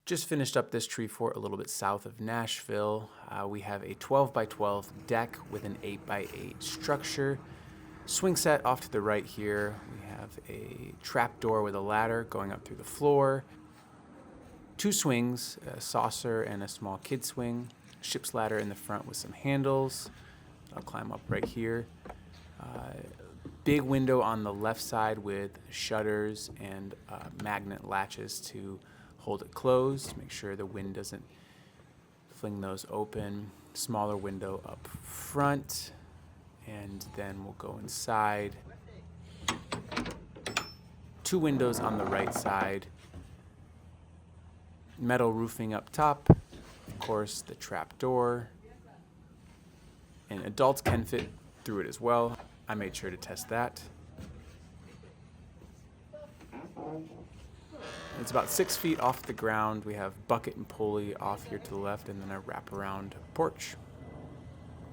Just finished up this tree fort a little bit south of Nashville. We have a 12 by 12 deck with an 8 by 8 structure. Swing set off to the right here. We have a trap door with a ladder going up through the floor. 2 swings, a saucer and a small kid swing. Ship's ladder in the front with some handles. I'll climb up right here. Big window on the left side with shutters and magnet latches to hold it closed. Make sure the wind doesn't fling those open. Smaller window up front. And then we'll go inside. 2 windows on the right side. Metal roofing up top. Of course, the trap door. And adults can fit through it as well. I made sure to test that. It's about 6 feet off the ground. We have bucket and pulley off here to the left, and then a wraparound porch.